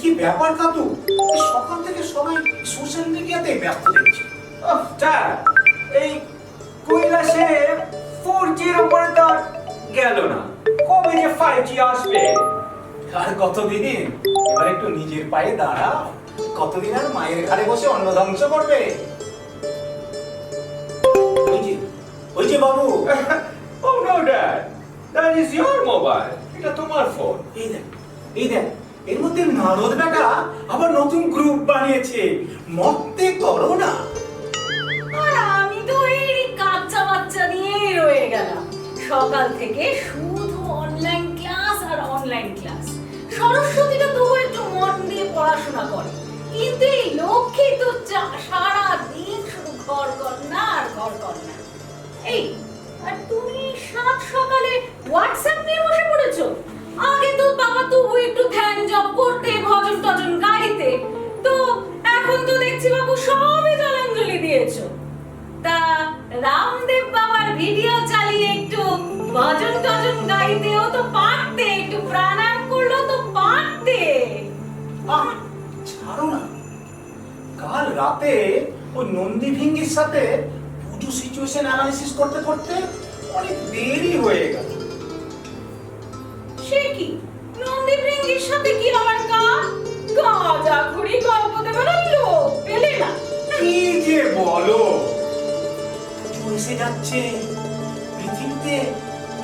কি ব্যাপার কাতু, সকাল থেকে সবাই সোশ্যাল মিডিয়াতে ব্যস্ত দেখছি। এই কৈলাসে 4G এর উপরে তো গেল না, কবে যে 5G আসবে? আর কতদিন? এবার একটু নিজের পায়ে দাঁড়া। কতদিন আর মায়ের ঘাড়ে বসে অন্ন ধ্বংস করবে? ওই যে বাবু। Oh no dad, that is your mobile. এটা তোমার ফোন। এই দেখ এর মধ্যে নারদ বেটা আবার নতুন গ্রুপ বানিয়েছে, মতে করো না। আর আমি তো এই কাচ্চা বাচ্চা নিয়েই রয়ে গেলাম, সকাল থেকে শুধু অনলাইন ক্লাস আর অনলাইন ক্লাস। সরস্বতীটা তো একটু মন দিয়ে পড়াশোনা করে, কিন্তু এই লক্ষ্মী তো সারা দিন শুধু ঘর কন্যা আর ঘর কন্যা। এই আর তুমি সাত সকালে হোয়াটসঅ্যাপ নিয়ে বসে পড়েছো? আগে তো বাবা তো একটু ধ্যান জপ করতে, ভজন টজন গাইতে, তো এখন তো দেখছি বাবু সবই জলাঞ্জলি দিয়েছো। তা রামদেব বাবার ভিডিও চালিয়ে একটু ভজন টজন গাইতেও তো পারতে, একটু প্রাণায়াম করলেও তো পারতে। ছাড়ো না, কাল রাতে ওই নন্দী ভিঙ্গির সাথে পুজো সিচুয়েশন অ্যানালিসিস করতে করতে অনেক দেরি হয়ে গেল। সে কি নন্দী ভিঙ্গির সাথে কি আবার গাঁজা খুঁড়ি গল্প দেবে না লোক পেলে না? কি যে বলো, পুজো এসে যাচ্ছে, পৃথিবীতে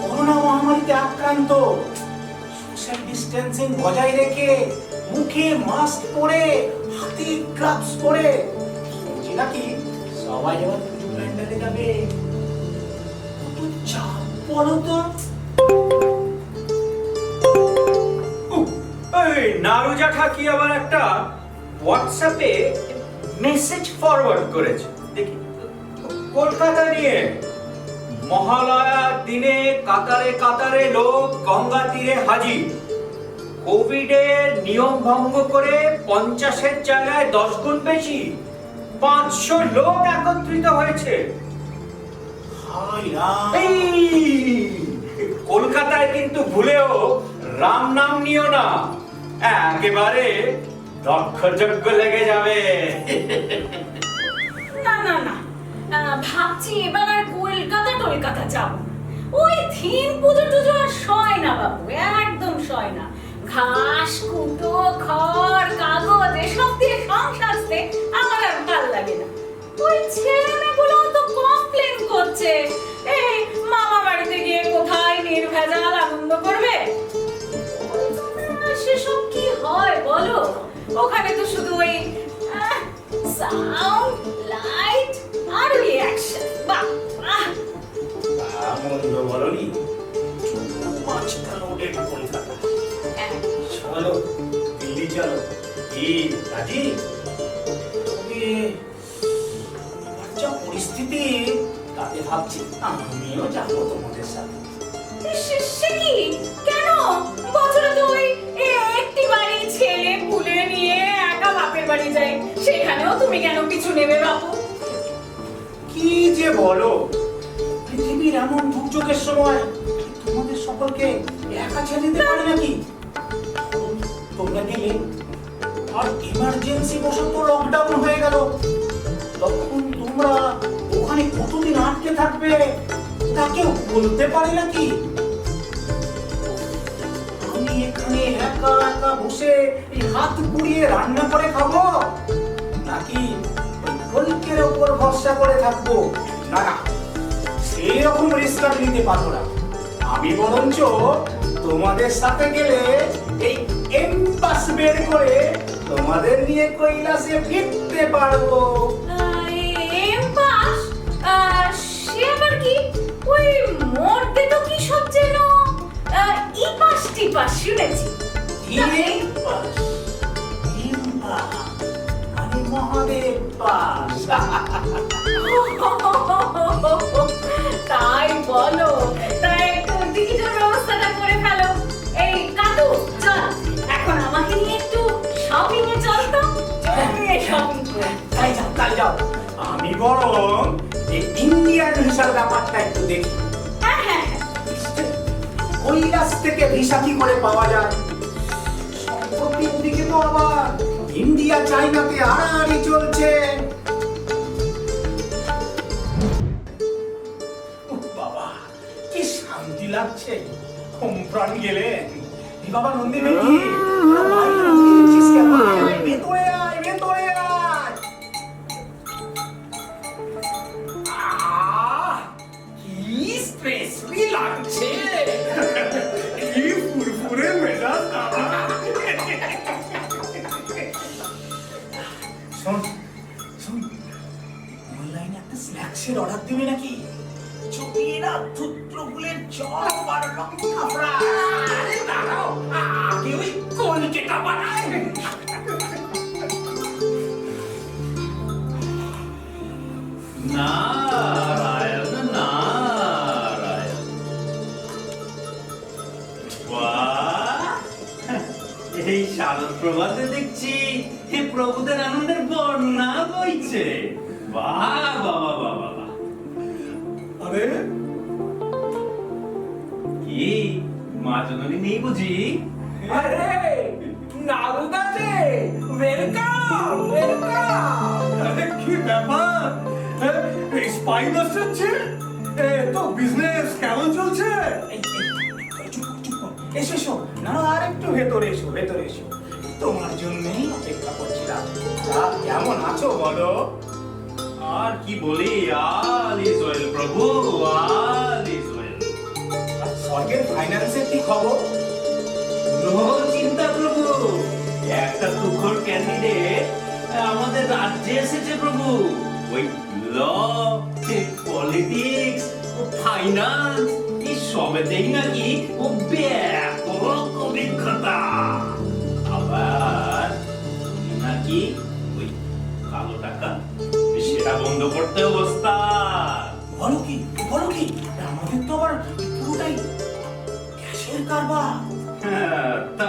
করোনা মহামারীতে আক্রান্ত, সোশ্যাল ডিস্টেন্সিং বজায় রেখে মুখে মাস্ক পরে হাতে গ্লাভস পরে শুনছি নাকি সবাই এবার পুজো প্যান্ডেলে যাবে। কত চাপ বলো তো। নারু জ্যাঠা কি আবার একটা হোয়াটসঅ্যাপে মেসেজ ফরওয়ার্ড করেছে, দেখি কলকাতা নিয়ে মহালয়ার দিনে কাতারে কাতারে লোক গঙ্গা তীরে হাজির। কোভিডের নিয়ম ভঙ্গ করে 50-এর জায়গায় 10 গুণ বেশি 500 লোক একত্রিত হয়েছে। হায় রাম। এই কলকাতায় কিন্তু ভুলেও রাম নাম নিও না, একেবারে দক্ষযজ্ঞ লেগে যাবে। না না না, ভাবছি এবার আর কলকাতা যাব। ওই থিম পুজো টুজো আর সয় না বাবু, একদম সয় না। ঘাস কুটো খড় কাগজ এসব দিয়ে সংসারতে আমার আর ভাল লাগে না। ওই ছেলেমেয়েগুলো তো কমপ্লেন করছে, এই মামা বাড়িতে গিয়ে কোথায় নির্ভেজাল আনন্দ করবে। সেসব কি হয় বলো? ওখানে তো শুধু ওই সাউন্ড লাইট আর ওই অ্যাকশন। বাহ আনন্দ বলনি, পাঁচটা লোডের কলকাতা। চলো দিল্লি চলো। কি রাজি? তবে এবার যা পরিস্থিতি তাতে ভাবছি আমিও যাবো তোমাদের সাথে। সে কি? কেন? বছরে তো ওই একটি বাড়ি ছেলে পুলে নিয়ে একা বাপের বাড়ি যায়, সেখানেও তুমি কেন কিছু নেবে বাবু? কি যে বলো, পৃথিবীর এমন দুর্যোগের সময় তোমাদের সকলকে একা ছেড়ে দিতে পারে নাকি? তোমরা গেলে আর ইমার্জেন্সি বশত লকডাউন হয়ে গেল, তখন তোমরা ওখানে কতদিন আটকে থাকবে তা কেউ বলতে পারে নাকি? আমি এখানে একা একা বসে এই হাত পুড়িয়ে রান্না করে খাবো, নাকি ওই কলকের উপর ভরসা করে থাকবো? না না, সেই রকম রিস্ক আমি নিতে পারবো না। আমি বরঞ্চ তোমাদের সাথে গেলে এই এমপাস বের করে তোমাদের নিয়ে কৈলাসে ফিরতে পারবো। এমপাস? সে আবার কি? ওই মরতে তো কি সব যেন ইপাস টিপাস শুনেছি। এমপাস? এমপাস মানে মহাদেব পাস। তাই বলো, তাই একটু টিকিটের ব্যবস্থাটা করে ফেলো। এই কাটু চল, এখন আমাকে নিয়ে একটু শপিং এ চল তো। শপিং করে তাই যাও। আমি বরং এই ইন্ডিয়ান ভিসার ব্যাপারটা একটু দেখি। হ্যাঁ, কৈলাস থেকে ভিসা কি করে পাওয়া যায়? সম্প্রতি ওদিকে তো আবার ইন্ডিয়া চাইনাতে আড়াআড়ি চলছে। উফ বাবা, কি শান্তি লাগছে, হোম প্রাণ গেলেন। এই বাবা নন্দী ভেঙ্গি, ভেতরে আয়। কি স্ট্রেসফ্রি লাগছে, কি ফুরফুরে মেজাজ। শোন, অনলাইনে একটা স্ন্যাক্সের অর্ডার দিবি নাকি? চপিয়েরা থুত্রগুলের চপ আর লঙ্কা ফ্রাই। দাঁড়াও, আগে ওই কলকেটা বানায়। নারায়ণ নারায়ণ। বাহ, এই শারদ প্রভাতে দেখছি এই প্রভুদের আনন্দের বন্যা বইছে। বাহ বাবা বাবা বাহ। আরে কি মা জননী নেই বুঝি? আরে নারুদা যে, ওয়েলকাম। আরে কি ব্যাপার? স্পাইন আসছে? তো বিজনেস কেমন চলছে? এসো। না আর একটু ভেতরে এসো। তোমার জন্যই অপেক্ষা করছিলাম। তা কেমন আছো বলো? আর কি বলি, অল ইজ ওয়েল প্রভু, অল ইজ ওয়েল। আর স্বর্গের ফাইন্যান্সের কি খবর? নো চিন্তা প্রভু, একটা তুখর ক্যান্ডিডেট আমাদের রাজ্যে এসেছে প্রভু। ওই ল, পলিটিক্স ও ফাইন্যান্স এই সবেতেই নাকি ও ব্যাপক অভিজ্ঞতা। আবার নাকি ওই কালো টাকা সেটা বন্ধ করতে অবস্থা। বলো কি? কি আমাদের তো আবার পুরোটাই ক্যাশের কারবার। তা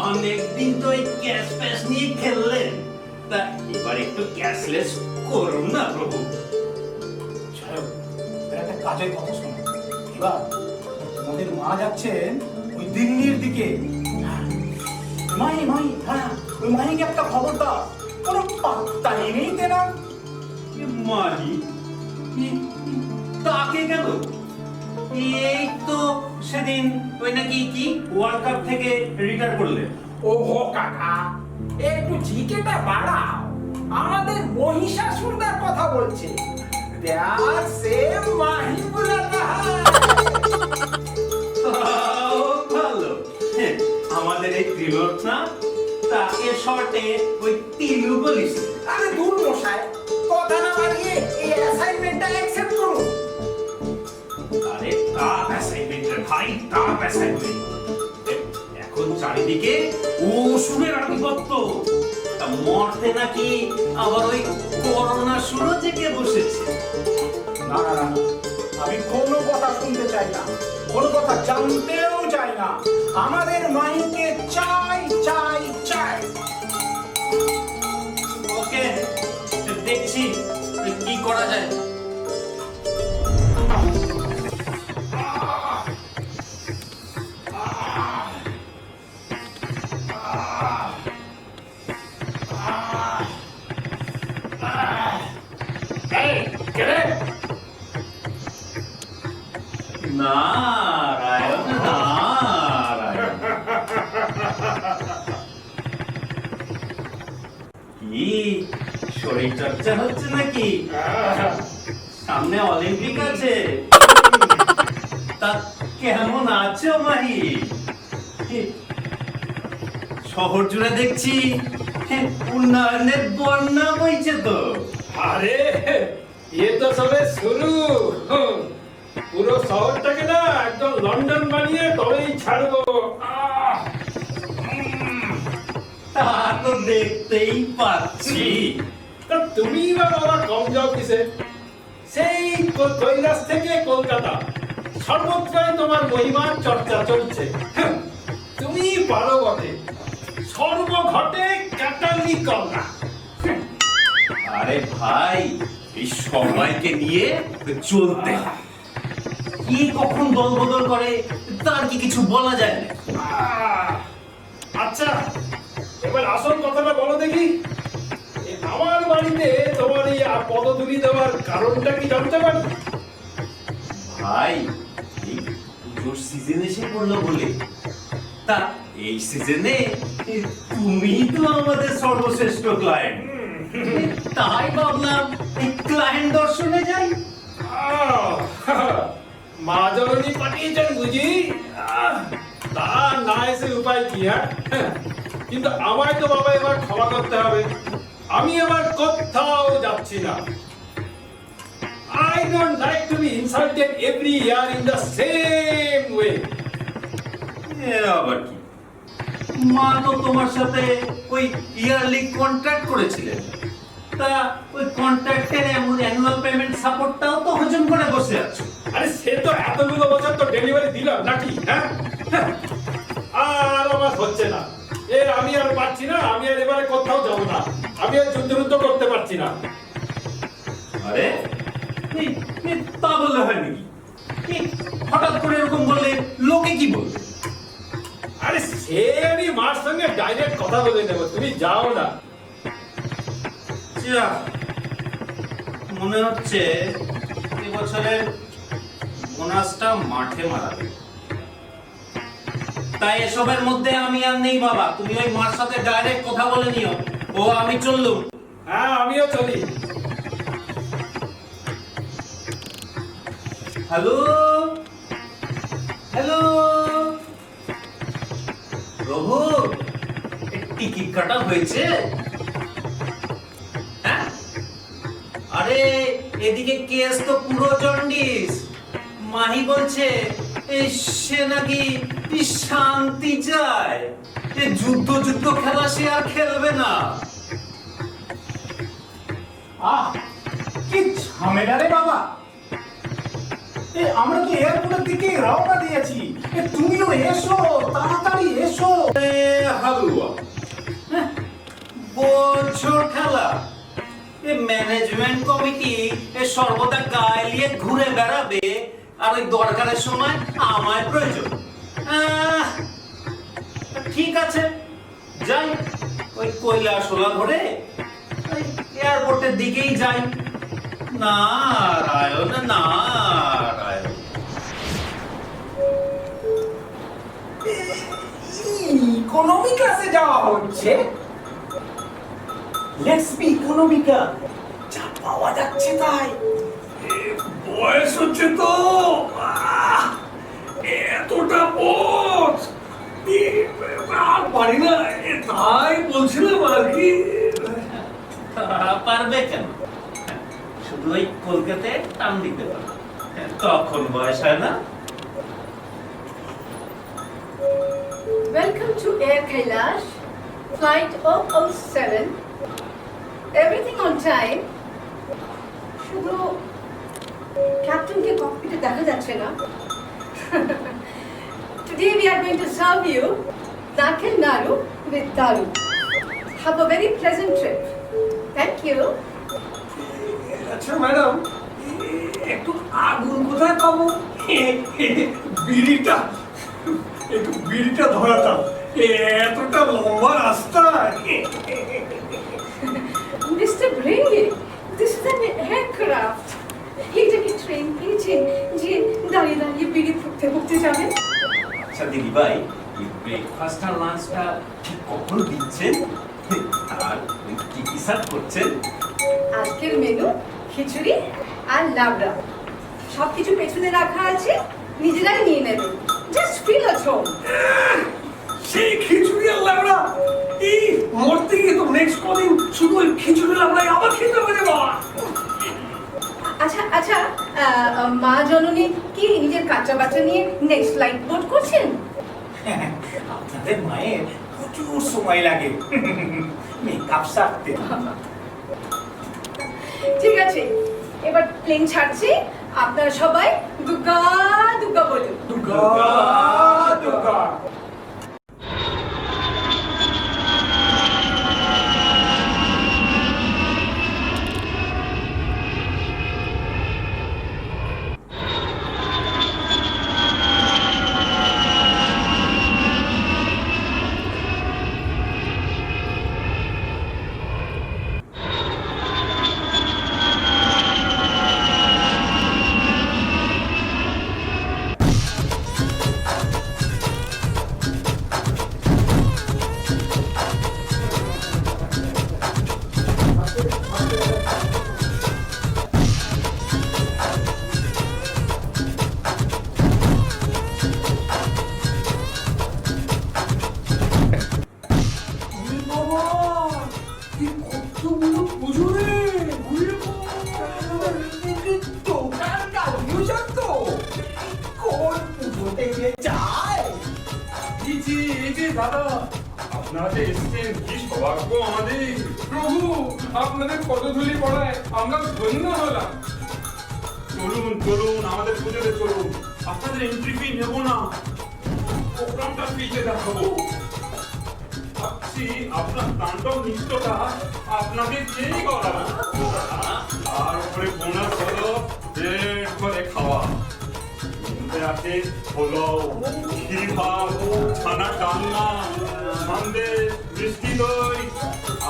অনেকদিন তো এই ক্যাশ প্যাশ নিয়ে খেললেন, তা এবার একটু ক্যাশলেস করুন না প্রভু। চলো এবার একটা কাজের কথা শোনো। এবার তোমাদের মা যাচ্ছেন ওই দিল্লির দিকে। হ্যাঁ, হ্যাঁ ওই মাইকে একটা খবর দাও, কোনো পাত্তাই নেই তেনা। মাহি তাকে কেন? এই তো সেদিন ওই নাকি কি ওয়ার্ল্ড কাপ থেকে রিটায়ার করলেন। ওহো কাকা, একটু ঝিকেটা বাড়াও। আমাদের মহিষাসুরদার কথা বলছে। দেয়ার সেম মাহি বুলাতা হ্যায়। তাও ভালো। হ্যাঁ, আমাদের এই ত্রিলোক না, তাকে শর্টে ওই তিলু বলিস। আরে দূর মশাই, কথা না বাড়িয়ে এই অ্যাসাইনমেন্টটা অ্যাকসেপ্ট করুন। আরে কাপ অ্যাসাইনমেন্ট রে ভাই, কাপ অ্যাসাইনমেন্ট। এখন চারিদিকে ওষুধের আধিপত্য, তা মরতে নাকি আবার ওই করোনা শুরু থেকে বসেছে। না না না, আমি কোনো কথা শুনতে চাই না, কোনো কথা জানতেও চাই না। আমাদের মাইকে চাই চাই চাই। ওকে, দেখছি কি করা যায়। নারায়ণ নারায়ণ। কি শরীর চর্চা হচ্ছে নাকি? সামনে অলিম্পিক আছে, তা কেমন আছো মাহি? শহর জুড়ে দেখছি উন্নয়নের বন্যা বইছে তো। আরে ये तो সবে শুরু। পুরো শহরটাকে না একদম লন্ডন বানিয়ে তবেই ছাড়বো। তা তো দেখতেই পাচ্ছি। তা তুমি বা বাবা কম যাও কিসে? সেই কৈলাস থেকে কলকাতা সর্বত্রই তোমার মহিমার চর্চা চলছে। তুমি পারো বটে, সর্বঘটে ক্যাটালি করা। আরে ভাই, এই সবাইকে নিয়ে চলতে হয়। কি কখন দল বদল করে তার কি কিছু বলা যায় না। আচ্ছা, এবার আসল কথাটা বলো দেখি। আমার বাড়িতে তোমার এই পদধূলি দেওয়ার কারণটা কি জানতে পারি? ভাই, এই পুজোর সিজন এসে পড়লো বলে, তা এই সিজনে তুমি তো আমাদের সর্বশ্রেষ্ঠ ক্লায়েন্ট, তাই ভাবলাম এই ক্লায়েন্ট দর্শনে যাই। মা জননী পাঠিয়েছেন বুঝি? তা না এসে উপায় কি? কিন্তু আমায় তো বাবা এবার ক্ষমা করতে হবে। আমি এবার কোথাও যাচ্ছি না। I don't like to be insulted every year in the same way. আবার কি, মা তো তোমার সাথে ওই ইয়ারলি কন্ট্রাক্ট করেছিলেন, তা ওই কন্ট্রাক্টের অ্যানুয়াল পেমেন্ট সাপোর্টটাও তো হজম করে বসে আছো। আরে সে তো এতগুলো বছর তো ডেলিভারি দিলাম নাকি? আর আমার হচ্ছে না। আমি আর পারছি না। আমি আর এবারে কোথাও যাব না। আমি আর যুদ্ধ করতে পারছি না। আরে তা বললে হয় নাকি? হঠাৎ করে এরকম বললে লোকে কি বলবে? আরে সে আমি মার সঙ্গে ডাইরেক্ট কথা বলে নেব, তুমি যাও না। যা, মনে হচ্ছে এবছরের বোনাসটা মাঠে মারাবে। তাই এসবের মধ্যে আমি আর নেই বাবা, তুমি ওই মার সাথে ডাইরেক্ট কথা বলে নিও। ও আমি চললুম। হ্যাঁ, আমিও চলি। হ্যালো হ্যালো প্রভু, টিকিট কাটা হয়েছে? হ্যাঁ, আরে এদিকে কেস তো পুরো জন্ডিস। মাহি বলছে সে নাকি শান্তি চায়, যুদ্ধ খেলা সে আর খেলবে না। কি ঝামেলা রে বাবা! আমরা তো এয়ারপোর্টের দিকে রওনা দিয়েছি। তুমিও এসো, তাড়াতাড়ি এসো। হালুয়া বলছো খেলা, এ ম্যানেজমেন্ট কমিটি এ সর্বদা গায়ে নিয়ে ঘুরে বেড়াবে আর ওই দরকারের সময় আমায় প্রয়োজন। ঠিক আছে, যাই ওই কৈলাসোলা ধরে ওই এয়ারপোর্টের দিকেই যাই। নারায়ণ নারায়ণ। ইকোনমি ক্লাসে যাওয়া হচ্ছে। লেটস বি ইকোনমিকা, যা পাওয়া যাচ্ছে তাই। বয়স হচ্ছে তো, এতটা পথ আর পারি না, তাই বলছিলাম আর কি। পারবে কেন, শুধু ওই কলকাতায় টান দিতে পারবে, তখন বয়স হয় না। Welcome to Air Kailash, flight 007. Everything on time. শুধু ক্যাপ্টেনকে ককপিটে দেখা যাচ্ছে না। Today we are going to serve you Nakel Naru with Daru. Have a very pleasant trip. Thank you. আচ্ছা ম্যাডাম, একটু আগুন কোথায় পাবো? বিড়িটা, একটু বিড়িটা ধরাতাম, এতটা লম্বা রাস্তা। Mr. Brady, this is an aircraft. এটাকে ট্রেন পেয়েছেন যে দাঁড়িয়ে দাঁড়িয়ে বিড়ি ফুটতে ফুটতে যাবেন? আচ্ছা দিদি ভাই, ব্রেকফাস্ট আর লাঞ্চটা ঠিক কখন দিচ্ছেন আর কি কি সার্ভ করছেন? আজকের মেনু খিচুড়ি আর লাবড়া, সবকিছু পেছনে রাখা আছে, নিজেরাই নিয়ে নেবেন। জাস্ট ফিল আট হোম। সেই খিচুড়ি আর লাবড়া, এই মরতে গিয়ে তো নেক্সট কদিন শুধু ওই খিচুড়ি লাবড়াই আবার খেতে হবে বাবা। আচ্ছা আচ্ছা, মা জননী কি নিজের কাঁচা বাচ্চা নিয়ে নেক্সট ফ্লাইট বোর্ড করছেন? আপনাদের মায়ের প্রচুর সময় লাগে মেকআপ সারতে। ঠিক আছে, এবার প্লেন ছাড়ছি, আপনারা সবাই দুর্গা দুর্গা বলুন। দুর্গা দুর্গা। দাদা, আপনারা যে এসেছেন, কি সৌভাগ্য আমাদের। প্রভু, আপনাদের পদধূলি পড়ায় আমরা ধন্য হলাম। চলুন চলুন, আমাদের পুজোতে চলুন। আপনাদের এন্ট্রি ফি নেব না, প্রোগ্রামটা ফ্রিতে দেখাবো। ভাবছি আপনার তাণ্ডব নৃত্যটা আপনাদের দিয়েই করাবো। আর উপরে বোনাস হলো পেট ভরে খাওয়া। আছে পোলাও, ক্ষীর ভাত, ছানার ডালনা, সন্দেশ, মিষ্টি দই,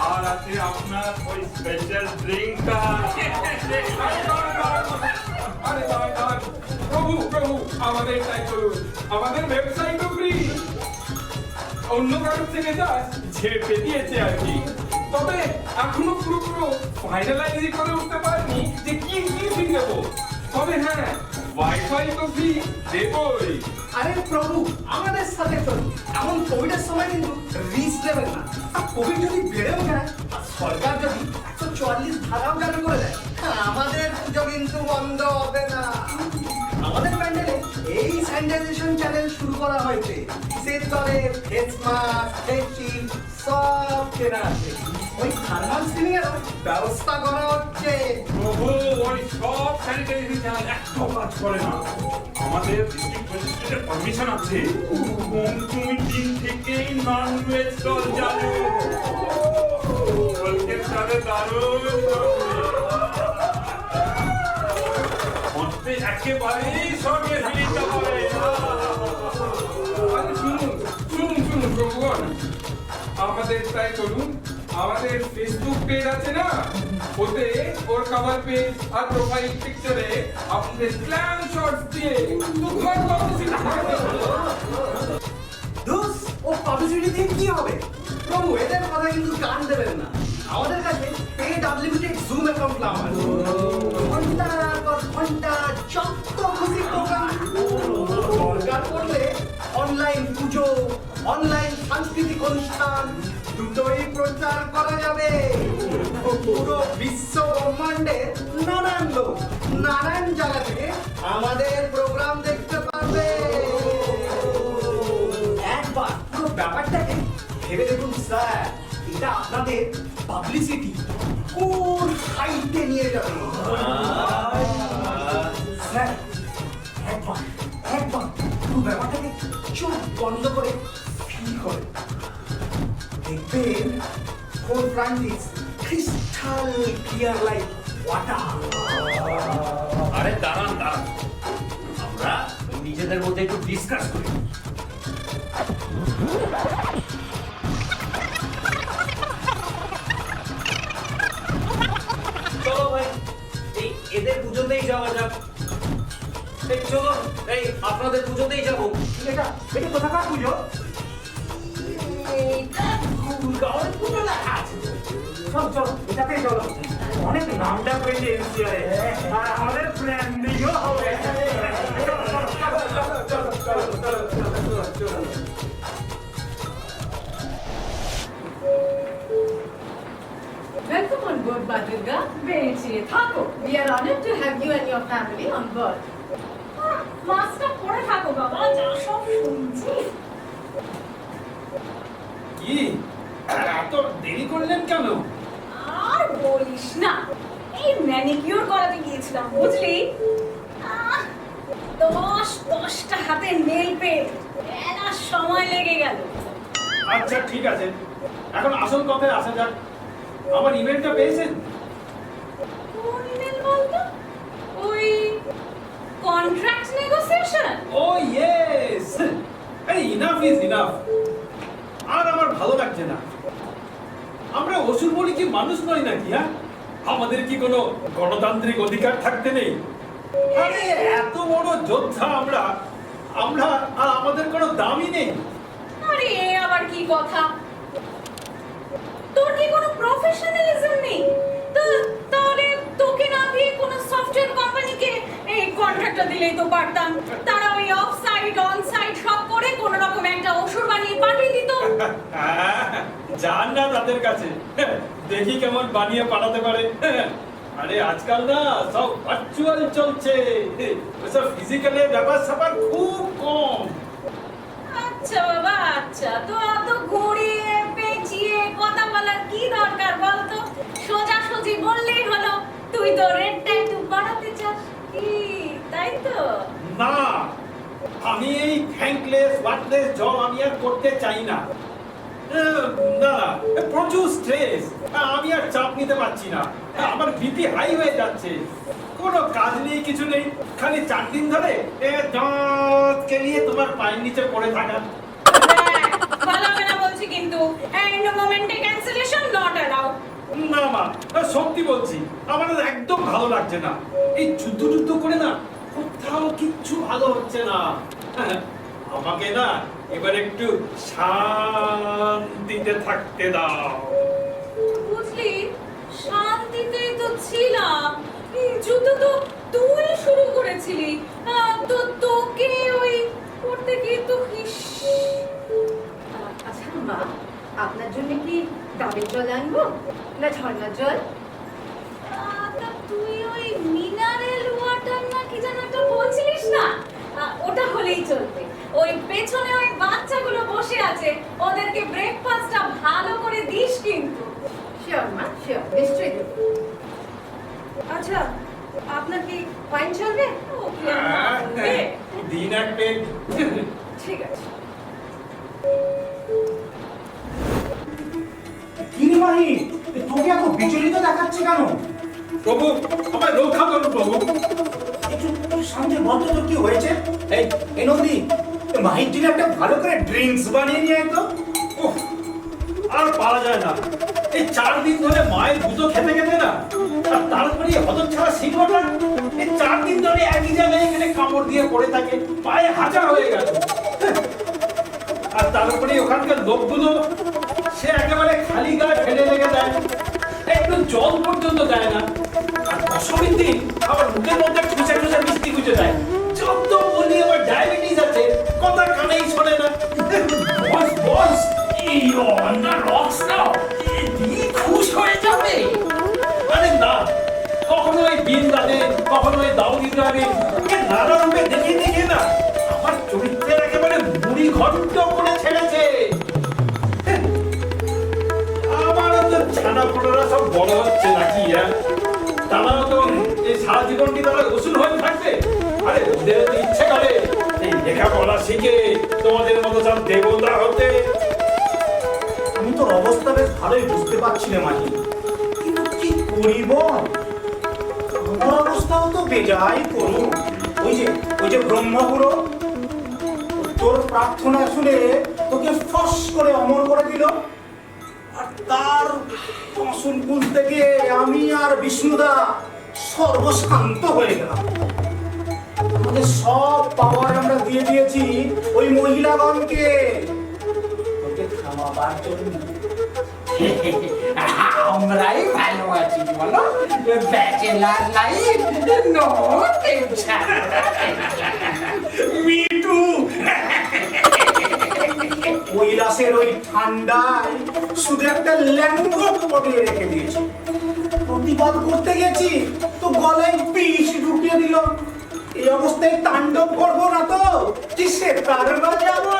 আর আছে আপনার ওই স্পেশাল ড্রিঙ্কটা। প্রভু প্রভু, আমাদের তাই চলুন, আমাদের ওয়েবসাইটও ফ্রি। অন্য কারোর থেকে যা ঝেড়ে দিয়েছে আর কি, তবে এখনো পুরো ফাইনালাইজ করে উঠতে পারিনি যে কি কি ফ্রি দেবো। তবে হ্যাঁ, ওয়াইফাই তো ফ্রি দেবই। আরে প্রভু, আমাদের সাথে চলুন। এখন কোভিডের সময় কিন্তু রিস্ক নেবেন না। আর কোভিড যদি বেড়েও যায় আর সরকার যদি 144 ধারাও চালু করে দেয়, আমাদের পুজো কিন্তু বন্ধ হবে না। আমাদের প্যান্ডেলে এই স্যানিটাইজেশন চ্যানেল শুরু করা হয়েছে। শীত তলে ফেস মাস্ক, ফেস শিল্ড সব কেনা আছে। ওই থার্মাল স্ক্রিনিং এর ব্যবস্থা করা হচ্ছে। প্রভু, ওই সব স্যানিটাইজিং চ্যানেল একটাও কাজ করে না। আমাদের ডিস্ট্রিক্ট ম্যাজিস্ট্রেটের পারমিশন আছে, তুমি দিন থেকেই ননভেজ স্টল চালু। কলকাতার দারুণ মধ্যে একেবারেই সঙ্গে ফিরিতে হবে। আরে শুনুন শুনুন শুনুন প্রভুগণ, আমাদের তাই করুন, আমাদের ফেসবুক পেজ আছে না, ওতে ওর কভার পেজ আর প্রোফাইল পিকচারে আপনাদের ক্ল্যাম শটস দিয়ে তুখর পাবলিসিটি করে দোস ও পাবলিসিটি দিয়ে কি হবে? প্রভু এদের কথা কিন্তু কান দেবেন না। আমাদের কাছে paid unlimited Zoom account now আছে। ঘন্টার পর ঘন্টা যত খুশি প্রোগ্রাম, দরকার পড়লে অনলাইন পুজো, অনলাইন সাংস্কৃতিক অনুষ্ঠান দুটোই প্রচার করা যাবে। পুরো বিশ্ব ব্রহ্মাণ্ডে নানান লোক নানান জায়গা থেকে আমাদের প্রোগ্রাম দেখতে পারবে। একবার পুরো ব্যাপারটাকে ভেবে দেখুন স্যার, এটা আপনাদের পাবলিসিটি কোন হাইটে নিয়ে যাবে। স্যার একবার একবার পুরো ব্যাপারটাকে চোখ বন্ধ করে ফিল করে দেখবেন কোন প্রান্তিস ক্রিস্টাল ক্লিয়ার লাইক ওয়াটার। আরে দাঁড়ান দাঁড়ান, আমরা নিজেদের মধ্যে একটু ডিসকাস করি। চলো ভাই, এই এদের পুজোতেই যাওয়া যাক। এই চলো, এই আপনাদের পুজোতেই যাবো। এটা এটা কোথাকার পুজো? গাঁয়ের পুজো লেখা আছে। চলো চলো, এটাতেই চলো। অনেক নামটা পেয়েছে এনসিআরে, আর আমাদের ব্র্যান্ডিংও হবে। চলো চলো চলো চলো চলো চলো চলো চলো। Welcome on board, Badurga. বেরিয়ে থাকো। We are honored to have you and your family on board. মাস্কটা পরে থাকো বাবা, যা সব শুনছি। কি এত দেরি করলেন কেন? আর বলিস না, এই ম্যানিকিউর করাতে গিয়েছিলাম বুঝলি। 10টা হাতে নেল পেন্ট, এলা সময় লেগে গেল। আচ্ছা ঠিক আছে, এখন আসল কথায় আসা যাক। আমার ইমেলটা পেয়েছেন? কোন ইমেল বলতো? ওই কন্ট্রাক্ট নেগোসিয়েশন? ও ইয়েস, আরে ইনাফ ইজ ইনাফ। আর আমার ভালো লাগছে না। আমরা অসুর বলি কি মানুষ নই নাকি? হ্যাঁ, আমাদের কি কোনো গণতান্ত্রিক অধিকার থাকতে নেই? আরে এত বড় যোদ্ধা আমরা, আমরা আর আমাদের কোনো দামই নেই। আরে এ আবার কি কথা? তোর কি কোনো প্রফেশনালিজম নেই? তো তাহলে তোকে না দিয়ে কোনো সফটওয়্যার কোম্পানিকে এই কন্ট্রাক্টটা দিলেই তো পারতাম। তারা ওই অফ সাইট অন সাইট সব করে কোন রকম একটা ওষুধ বানিয়ে পাঠিয়ে দিত। যান না তাদের কাছে, দেখি কেমন বানিয়ে পাঠাতে পারে। আরে আজকাল না সব ভার্চুয়াল চলছে, ওসব ফিজিক্যালি ব্যাপার স্যাপার খুব কম। আচ্ছা বাবা আচ্ছা, তো অত ঘুরিয়ে পেঁচিয়ে কথা বলার কি দরকার বলতো? সোজাসুজি বললেই হলো তুই তো রেড ট্যাটু বানাতে চাস, কি তাই তো? না, আমি এই থ্যাঙ্কলেস ওয়ার্থলেস জব আমি আর করতে চাই না। না, প্রচুর স্ট্রেস, আমি আর চাপ নিতে পারছি না। আমার বিপি হাই হয়ে যাচ্ছে। কোনো কাজ নেই, কিছু নেই, খালি 4 দিন ধরে দাঁত কেলিয়ে তোমার পায়ের নিচে পড়ে থাকা। ভালো হবে না বলছি কিন্তু, এন্ড মোমেন্টে ক্যান্সেলেশন নট অ্যালাউড। না মা, সত্যি বলছি, আমার আর একদম ভালো লাগছে না। এই যুদ্ধ করে না কোথাও কিচ্ছু ভালো হচ্ছে না। আমাকে না এবার একটু শান্তিতে থাকতে দাও। বুঝলি, শান্তিতেই তো ছিলাম। যুদ্ধ তো তুই শুরু করেছিলি, তো তোকে ওই করতে গিয়ে তো আচ্ছা মা, আপনার জন্য কি ডাবের জল আনবো না ঝর্ণার জল? তা তুই ওই মিনারেল ওয়াটার না কি যেন একটা বলছিলিস না, ওটা হলেই চলবে। ওই পেছনে ওই বাচ্চাগুলো বসে আছে, ওদেরকে ব্রেকফাস্টটা ভালো করে দিস কিন্তু। শিওর মা, শিওর, নিশ্চয়ই দেবো। আচ্ছা, আপনার কি ওয়াইন চলবে? ও, কি আর বলবে? দিন এক পেট। ঠিক আছে। কি রে মাহি, তোকে এত বিচলিত দেখাচ্ছে কেন? প্রভু আমায় রক্ষা করুন প্রভু। একটু শান্তি বলতো তো কি হয়েছে? এই নন্দী, মাহির জন্য একটা ভালো করে ড্রিঙ্কস বানিয়ে নিয়ে আয় তো। উফ, আর পারা যায় না। এই 4 দিন ধরে মায়ের গুঁতো খেতে খেতে না, আর তারপরে হজম ছাড়া সিংহটা এই 4 দিন ধরে একই জায়গায় এখানে কামড় দিয়ে পড়ে থাকে, পায়ে হাঁচা হয়ে গেছে। আর তার উপরে ওখানকার লোকগুলো সে একেবারে খালি গায়ে ফেলে রেখে দেয়, একটু জল পর্যন্ত দেয় না। আর দশমীর দিন আবার মুখের মধ্যে ঠুসে ঠুসে মিষ্টি গুঁজে দেয়। যত বলি আমার ডায়াবেটিস আছে, কথা কানেই শোনে না। বস বস, ইউ অন দ্য রক্স নাও, দি খুশ হয়ে যাবে। আরে না, কখনো ওই বিন লাদেন, কখনো ওই দাউদ ইব্রাহিম, নানা রূপে দেখিয়ে দেখিয়ে না আমার চরিত্রের একেবারে মুড়ি ঘন্ট করে ছেড়েছে। আমারও তো ছানা পোড়ারা সব বড় হচ্ছে নাকি, তারাও তো এই সারা জীবন কি তারা উসুল হয়ে থাকবে? আরে ওদের তো ইচ্ছে করে এই লেখাপড়া শিখে তোমাদের মতো সব দেবতা হতে। আমি তোর অবস্থা বেশ ভালোই বুঝতে পারছি রে মাহি, কিন্তু কি করি বল? আমার অবস্থাও তো বেজায় করুন। ওই যে ব্রহ্মপুরো তোর প্রার্থনা শুনে তোকে ফস করে অমর করে দিল, আর তার আসল কুল থেকে আমি আর বিষ্ণুদা সর্বশান্ত হয়ে গেলাম। আমাদের সব পাওয়ার আমরা দিয়ে দিয়েছি ওই মহিলাগণকে তোকে থামাবার জন্য। আমরাই ভালো আছি বলো, ব্যাচেলার লাইফ, নো টেনশন। মিটু কৈলাসের ওই ঠান্ডায় শুধু একটা ল্যাঙ্গো পটিয়ে রেখে দিয়েছি। প্রতিবাদ করতে গেছি তো গলায় বিষ ঢুকিয়ে দিল। এই অবস্থায় তাণ্ডব করবো না তো কিসের তার বাজাবো?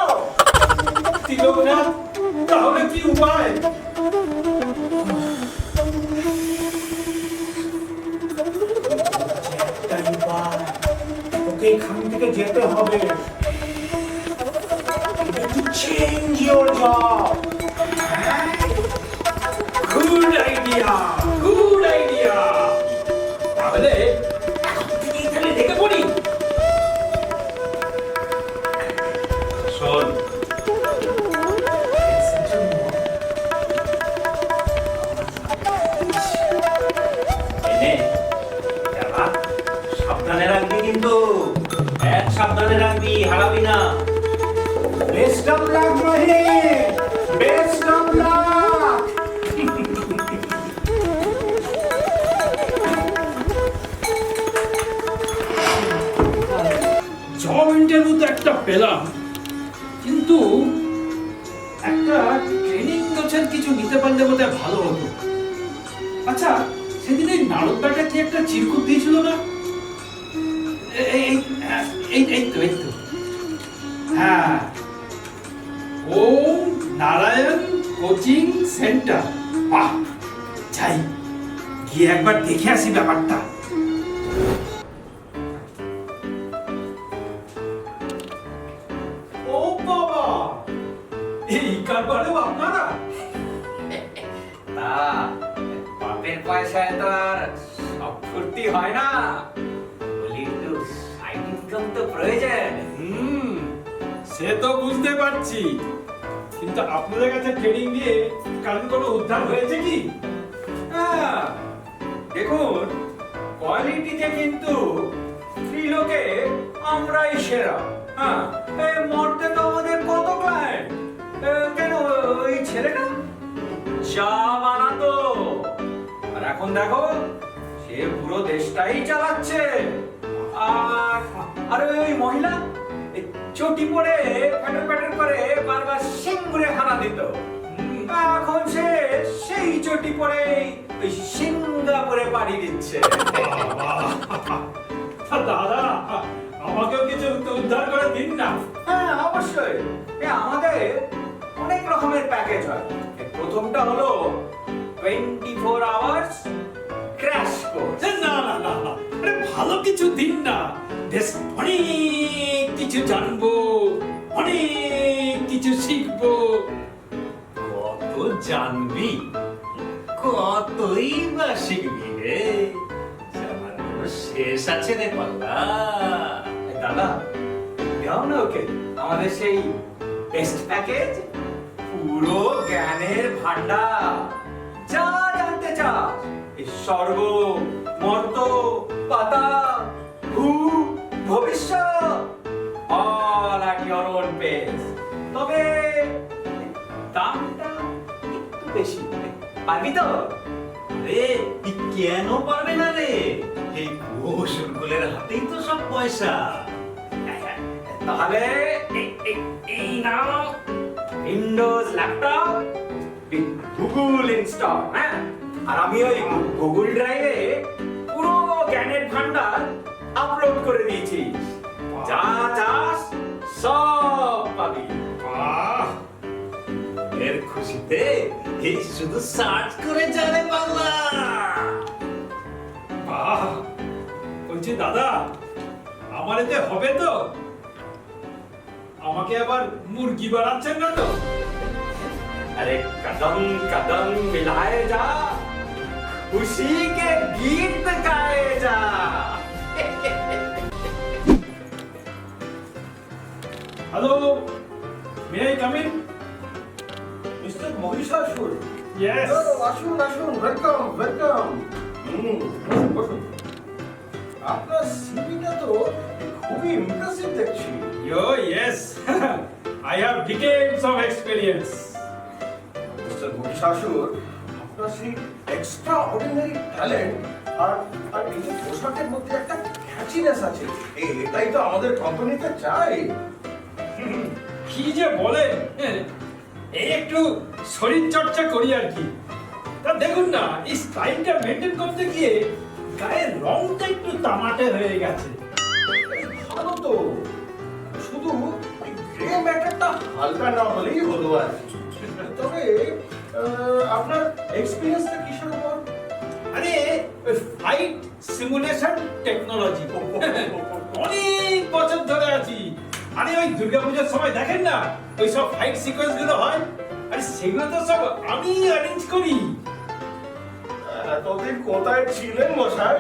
তিলকনাথ, তাহলে কি উপায়? একটাই উপায়, তোকে এখান থেকে যেতে হবে। Change your job. Good idea, good idea. তাহলে এখন থেকে এখানে ঢেকে পড়ি। শোন, সাবধানে রাখবি কিন্তু, সাবধানে রাখবি, হারাবি না। Best of luck, Mahi. Best of luck. Job interview তো একটা পেলাম, কিন্তু একটা ট্রেনিং কোচের কিছু নিতে পারলে বোধহয় ভালো হতো। আচ্ছা, সেদিন এই নারদদাটা কি একটা চিরকুট দিয়েছিল না? এই তো হ্যাঁ, ওম নারায়ণ কোচিং সেন্টার। বাহ, যাই গিয়ে একবার দেখে আসি ব্যাপারটা। ও বাবা, এই কারবারেও আপনারা? তা বাপের পয়সায় তো আর সব ফুর্তি হয় না, বলি একটু সাইড ইনকাম তো প্রয়োজন। সে তো বুঝতে পারছি, কিন্তু আপনাদের কাছে ট্রেনিং দিয়ে কারণ কোনো উদ্ধার হয়েছে কি? দেখুন, কোয়ালিটিতে কিন্তু ত্রিলোকে আমরাই সেরা। হ্যাঁ, মরতে তো আমাদের কত ক্লায়েন্ট। কেন ওই ছেলেটা চা বানাতো, আর এখন দেখো সে পুরো দেশটাই চালাচ্ছে। আর ওই মহিলা চটি পরে প্যাটার প্যাটার করে বারবার সিঙ্গুরে হানা দিত, এখন সে সেই চটি পরে ওই সিঙ্গাপুরে পাড়ি দিচ্ছে। দাদা, আমাকেও কিছু উদ্ধার করে দিন না। হ্যাঁ, অবশ্যই। আমাদের অনেক রকমের প্যাকেজ হয়। প্রথমটা হলো 24 আওয়ার্স ক্র্যাশ কোর্স। না না না না, আরে ভালো কিছু দিন না, বেশ অনেক কিছু জানবো, অনেক কিছু শিখবো। কত জানবি, কতই বা শিখবি রে, জানার কোনো শেষ আছে রে পাল্লা। দাদা দাও না ওকে আমাদের সেই বেস্ট প্যাকেজ, পুরো জ্ঞানের ভান্ডার, যা জানতে চাস এই স্বর্গ মর্ত পাতাল ভূ ভবিষ্যৎ, all at your own pace। তবে দামটা একটু বেশি, পারবি তো? রে তুই কেন পারবে না রে, এই কৌশলগুলোর হাতেই তো সব পয়সা। তাহলে এই নাও Windows laptop with Google install, হ্যাঁ? আর আমি ওই গুগল ড্রাইভে পুরো জ্ঞানের ভান্ডার আপলোড করে দিয়েছি, যা চাস সব পাবি। বাহ, এর খুশিতে এই শুধু সার্চ করে জানে পাল্লা। বাহ, বলছি দাদা আমার এতে হবে তো? আমাকে আবার মুরগি বানাচ্ছেন না তো? अरे कदम कदम मिलाए जा, खुशी के गीत गाए जा। Hello, may I come in? Mister Mahishasur, yes. আসুন আসুন, ওয়েলকাম ওয়েলকাম। বসুন। আপনার সিভিটা তো খুবই ইমপ্রেসিভ দেখছি। Yo, yes. I have decades of experience. Mister Mahishasur, আপনার সেই এক্সট্রা অর্ডিনারি ট্যালেন্ট আর আর এই যে পোশাকের মধ্যে একটা ক্যাচিনেস আছে, এটাই তো আমাদের কোম্পানিতে চাই। কি যে বলেন, এই একটু শরীর চর্চা করি আর কি। তা দেখুন না, এই স্টাইলটা মেনটেন করতে গিয়ে গায়ের রংটা একটু তামাটে হয়ে গেছে। ভালো তো, শুধু গ্রে ম্যাটারটা হালকা না হলেই হলো আর কি। তবে আপনার এক্সপিরিয়েন্সটা কিসের উপর? আরে ফ্লাইট সিমুলেশন টেকনোলজি অনেক বছর ধরে আছি। আরে ওই দুর্গাপূজার সময় দেখেন না, ওই সব ফাইট সিকোয়েন্স গুলো হয়, আরে সেগুলো তো সব আমি অ্যারেঞ্জ করি। এতদিন কোথায় ছিলেন মশাই?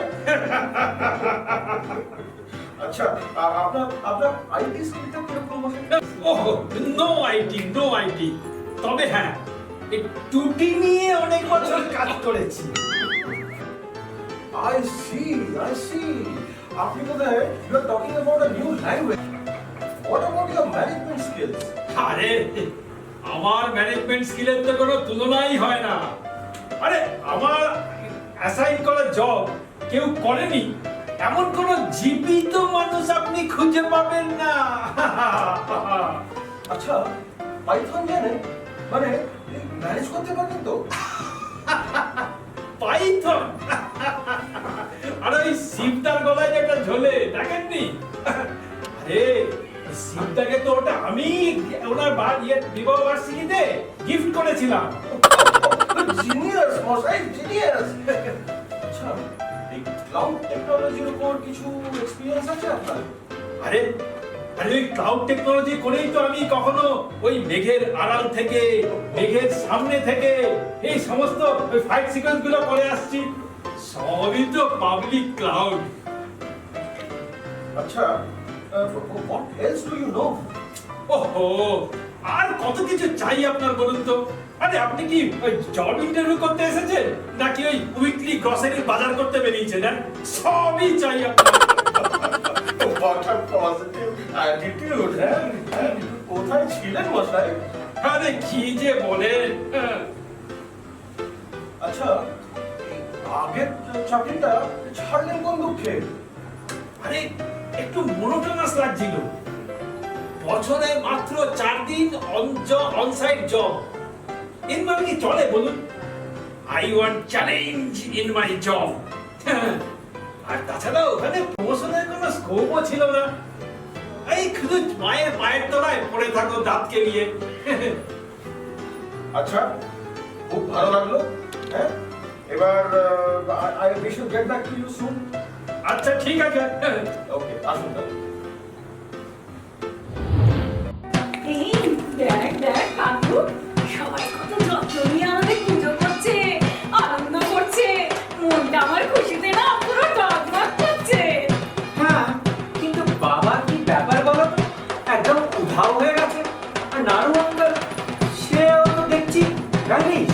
আচ্ছা, আপনার আপনার আইটি স্কিলটা কিরকম মশাই? ওহ, নো আইটি, নো আইটি। তবে হ্যাঁ, এই টুটি নিয়ে অনেক বছর কাজ করেছি। I see, I see. আপনি বোধহয় you are talking about a new language. What about your management skills? আরে আমার ম্যানেজমেন্ট স্কিলের তো কোনো তুলনাই হয় না। আরে আমার অ্যাসাইন করা জব কেউ করেনি এমন কোন জীবিত মানুষ আপনি খুঁজে পাবেন না। আচ্ছা, পাইথন জানেন? মানে ম্যানেজ করতে পারবেন তো? পাইথন? আর ওই শিবটার গলায় যেটা ঝোলে দেখেননি? আরে শিবটাকে তো ওটা আমি ওনার বিবাহ বার্ষিকীতে গিফট করেছিলাম। জিনিয়াস মশাই, জিনিয়াস। আচ্ছা, এই ক্লাউড টেকনোলজির উপর কিছু এক্সপেরিয়েন্স আছে আপনার? আরে আরে ওই ক্লাউড টেকনোলজি করেই তো আমি কখনো ওই মেঘের আড়াল থেকে, মেঘের সামনে থেকে এই সমস্ত ওই ফাইট সিকোয়েন্স গুলো করে আসছি। সবই তো পাবলিক ক্লাউড। আচ্ছা, what else do you know? ওহো, আর কত কিছু চাই আপনার বলুন তো? আরে আপনি কি ওই জব ইন্টারভিউ করতে এসেছেন নাকি ওই উইকলি গ্রসারির বাজার করতে বেরিয়েছেন? সবই চাই আপনার। What a positive attitude, হ্যাঁ? কোথায় ছিলেন মশাই? আরে কি যে বলেন। আচ্ছা, আগের চাকরিটা ছাড়লেন কোন দুঃখে? আরে একটু মনোটোনাস লাগছিল। বছরে মাত্র 4 দিন অনসাইট জব, এর মানে কি চলে বলুন? I want challenge in my job. আর তাছাড়া ওখানে প্রমোশনের কোনো স্কোপও ছিল না। এই শুধু মায়ের পায়ের তলায় পড়ে থাকো দাঁতকে নিয়ে। আচ্ছা, খুব ভালো লাগলো। হ্যাঁ, এবার I we should get back to you soon. আচ্ছা ঠিক আছে। ওকে, আসুন তাহলে। এই দেখ দেখ কাকু, সবাই কত যত্ন নিয়ে আমাদের পুজো করছে, আনন্দ করছে, মনটা আমার খুশিতে না পুরো ডগমগ করছে। হ্যাঁ, কিন্তু বাবা কি ব্যাপার বলো তো, একদম উধাও হয়ে গেছে। আর নাড়ু আঙ্কেল, সেও তো দেখছি জানিস।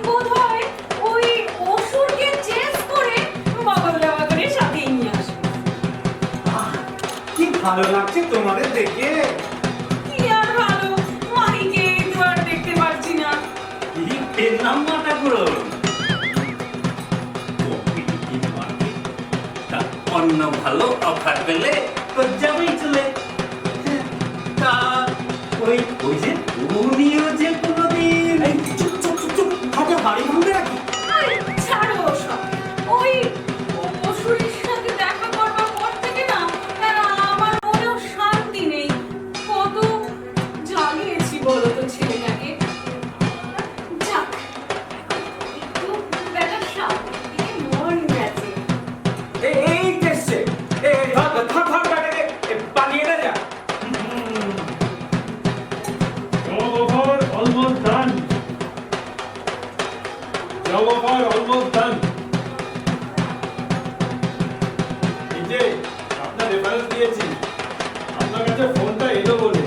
বোধহয় ওই অসুরকে চেস করে বগল দেওয়া করে সাথে নিয়ে আসবে। কি ভালো লাগছে তোমাদের দেখে। কি আর ভালো, মাহিকে তো আর দেখতে পারছি না। এই পেলাম মাথা গুলো অন্য ভালো অফার পেলে তো যাবেই চলে। তা ওই ওই যে উনিও যে কোনোদিন এই চুপ চুপ চুপ চুপ, হাতে বাড়ি ভাঙবে নাকি? আরে ছাড়ো ওসব। ওই অসুরের সাথে দেখা করবার পর থেকে না আমার মনেও শান্তি নেই। কত জ্বালিয়েছি বলো তো ছেলেটাকে। যাক, একটু বেটার সামনের দিকে মন গেছে। এই দেখছে, ধর ধর ধর ব্যাটাকে, পালিয়ে না যা। Job offer almost done. Job offer almost done. এই যে আপনার রেফারেন্স দিয়েছি, আপনার কাছে ফোনটা এলো বলে।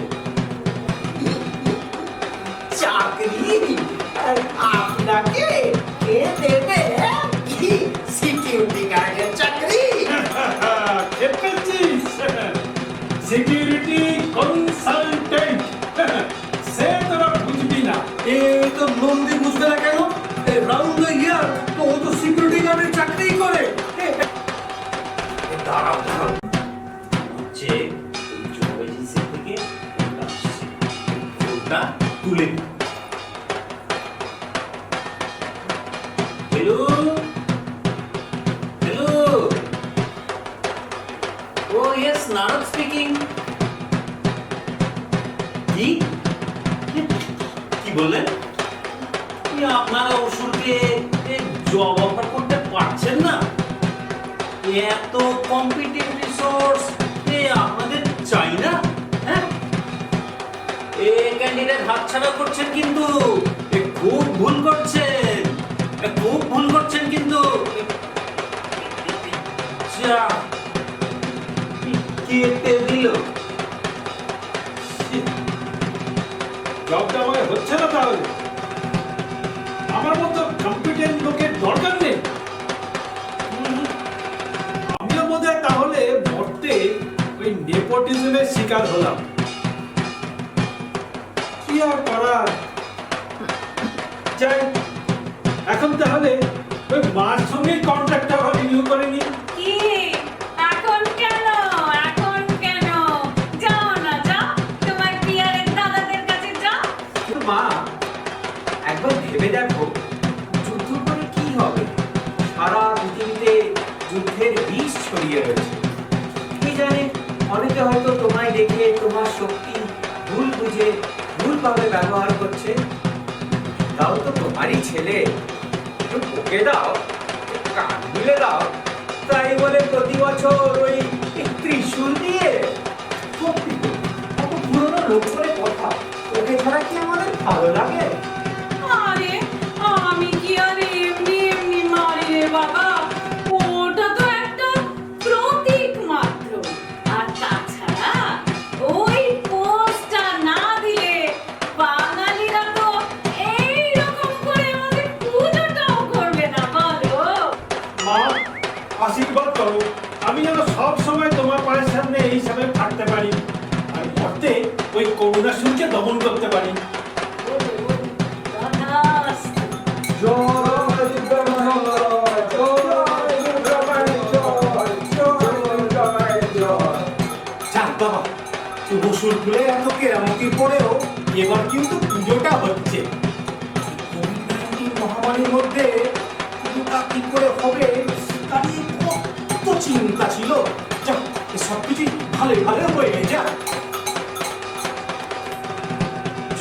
চাকরি আর আপনাকে কে দেবে? সিকিউরিটি গার্ডের চাকরি। খেপেছিস? সিকিউরিটি কনসালটেন্ট, সে তোরা বুঝবি না। এ তো নন্দী বুঝবে না কেন? রাউন্ড দ্য ইয়ার তো ও তো সিকিউরিটি গার্ডের চাকরি করে। দাঁড়াও দাঁড়াও, হচ্ছে এজেন্সি থেকে ওটা তুলে দিই। হ্যালো হ্যালো, ও ইয়েস, নারদ স্পিকিং। কি কি বললেন? আপনারা অসুরকে জব অফার করতে পারছেন না? এত কম্পিটিটিভ রিসোর্স আপনাদের চাই না? হ্যাঁ, এ ক্যান্ডিডেট হাতছাড়া করছেন, কিন্তু খুব ভুল করছেন, খুব ভুল করছেন কিন্তু। যা কেটে দিল। জবটা আমায় হচ্ছে না তাহলে? আমার মতো কম্পিটেন্ট লোকের দরকার নেই? আমিও বোধহয় তাহলে মরতে ওই নেপোটিজমের শিকার হলাম। কি আর করার, যাই এখন তাহলে ওই মার সঙ্গে কন্ট্রাক্টটা আবার রিনিউ করে নিই। কি এখন কেন, এখন কেন? যাও না, যাও তোমার পিয়ারের দাদাদের কাছে যাও। কিন্তু মা, একবার ভেবে দেখো, যুদ্ধ করে কি হবে? সারা পৃথিবীতে যুদ্ধের বিষ ছড়িয়ে রয়েছে। কি জানে, অনেকে হয়তো তোমায় দেখে তোমার শক্তি ভুল বুঝে ভুলভাবে ব্যবহার করছে। তাও তো তোমারই ছেলে, একটু বকে দাও, কান খুলে দাও, তাই বলে প্রতি বছর ওই ত্রিশূল দিয়ে। সত্যি তো, কত পুরনো লোক বলে কথা, ওকে ছাড়া কি আমাদের ভালো লাগে? আরে আমি কি আর এমনি এমনি মারি রে বাবা, ওটা তো একটা প্রতীক মাত্র। আর তাছাড়া ওই পোস্টটা না দিলে বাঙালিরা তো এইরকম করে আমাদের পুজোটাও করবে না, বলো? মা, আশীর্বাদ করো, আমি যেন সব সময় তোমার পায়ের সামনে এই হিসাবে থাকতে পারি, আর মরতে ওই করুণাসুরকে দমন করতে পারি। যাক বাবা, বসুর খুলে এত কেরামতি পড়েও এবার কিন্তু পুজোটা হচ্ছে। কোভিড-19 মহামারীর মধ্যে পুজোটা কি করে হবে তা নিয়ে কত চিন্তা ছিল। যাক, সবকিছু ভালো ভালো হয়ে যাক।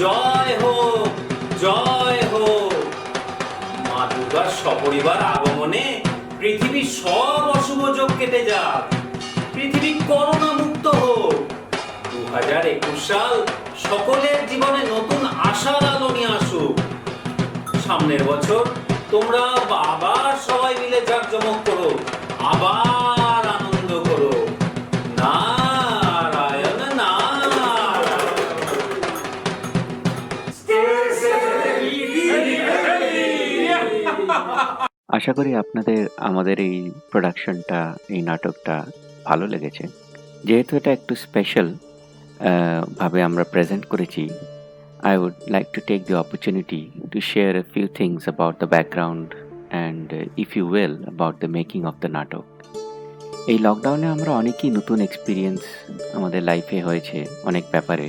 জয় হোক, জয় হোক। মা দুর্গার সপরিবার আগমনে পৃথিবীর সব অশুভ যোগ কেটে যাক, পৃথিবী করোনা মুক্ত হোক, 2021 সাল সকলের জীবনে নতুন আশার আলো নিয়ে আসুক। সামনের বছর তোমরা আবার সবাই মিলে জাঁকজমক করো, আবার আনন্দ করো। নারায়ণ নারায়ণ। আশা করি আপনাদের আমাদের এই প্রোডাকশনটা, এই নাটকটা ভালো লেগেছে। যেহেতু এটা একটু স্পেশাল ভাবে আমরা প্রেজেন্ট করেছি, I would like to take the opportunity to share a few things about the background and if you will about the making of the নাটক। এই লকডাউনে আমরা অনেকই নতুন এক্সপিরিয়েন্স আমাদের লাইফে হয়েছে অনেক ব্যাপারে,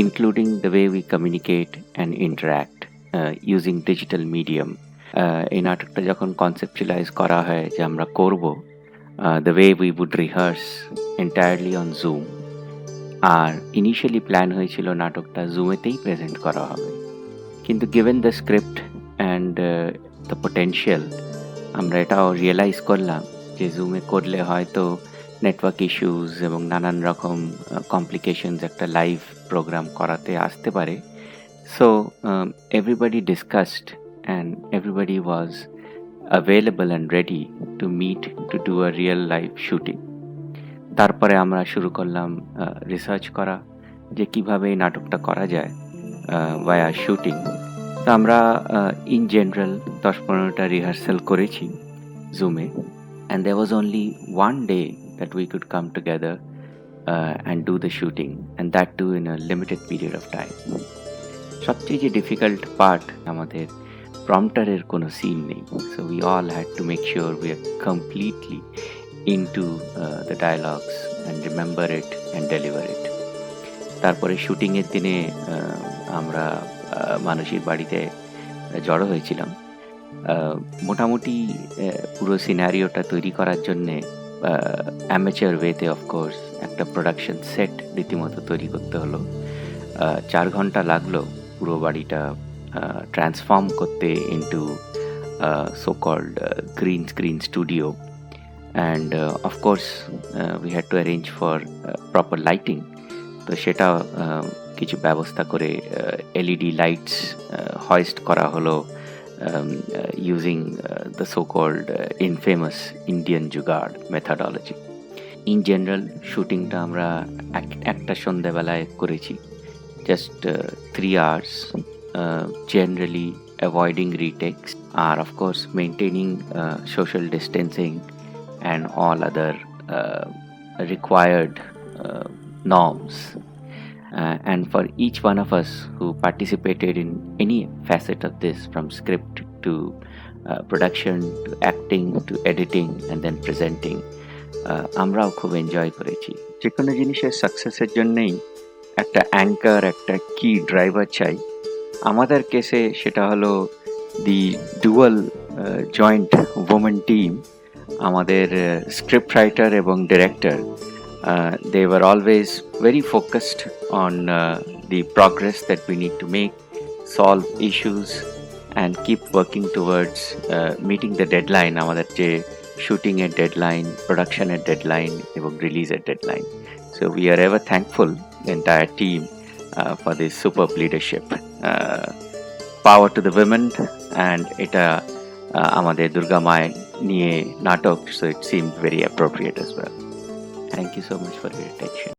including the way we communicate and interact using digital medium. এই নাটকটা যখন কনসেপচুয়ালাইজ করা হয় যে আমরা করব, the way we would rehearse entirely on Zoom. আর ইনিশিয়ালি প্ল্যান হয়েছিল নাটকটা জুমেতেই প্রেজেন্ট করা হবে, কিন্তু given the script and the potential, আমরা এটাও রিয়েলাইজ করলাম যে জুমে করলে হয়তো নেটওয়ার্ক ইস্যুস এবং নানান রকম কমপ্লিকেশনস একটা লাইভ প্রোগ্রাম করাতে আসতে পারে। So everybody discussed and everybody was available and ready to meet to do a real live shooting. তারপরে আমরা শুরু করলাম রিসার্চ করা যে কিভাবে এই নাটকটা করা যায় ভায়া শুটিং। তো আমরা ইন জেনারেল 10-15টা রিহার্সাল করেছি জুমে, and there was only one day that we could come together and do the shooting, and that too in a limited period of time. সবচেয়ে যে ডিফিকাল্ট পার্ট, আমাদের প্রম্পটারের কোনো সিন নেই, so we all had to make sure we are completely into the dialogues and remember it and deliver it. তারপরে শুটিংয়ের দিনে আমরা মানুষের বাড়িতে জড়ো হয়েছিলাম। মোটামুটি পুরো সিনারিওটা তৈরি করার জন্যে অ্যামেচার ওয়েতে অফকোর্স একটা প্রোডাকশন সেট রীতিমতো তৈরি করতে হলো। 4 ঘন্টা লাগলো পুরো বাড়িটা ট্রান্সফর্ম করতে into so called green screen studio. And of course we had to arrange for proper lighting, তো সেটা কিছু ব্যবস্থা করে LED লাইটস hoist করা হলো using the so-called infamous Indian jugaad methodology. In general শুটিংটা আমরা একটা সন্ধ্যাবেলায় করেছি, just 3 hours, generally avoiding retakes, and of course maintaining social distancing and all other required norms. And for each one of us who participated in any facet of this, from script to production to acting to editing and then presenting, আমরাও খুব enjoy করেছি। যে কোনো জিনিসের সাকসেসের জন্যেই একটা anchor, একটা কি ড্রাইভার চাই। আমাদের কেসে সেটা হলো দি ডুয়াল জয়েন্ট ওমেন টিম। আমাদের স্ক্রিপ্ট রাইটার এবং director, they were always very focused on the progress that we need to make, solve issues and keep working towards meeting the deadline, আমাদের যে শুটিং এর ডেডলাইন, প্রোডাকশনের deadline এবং রিলিজের deadline. So we are ever thankful, the entire team, for this superb leadership. Power to the women, and এটা আমাদের দুর্গা মায়ের নিয়ে নাটক, so it seemed very appropriate as well. Thank you so much for your attention.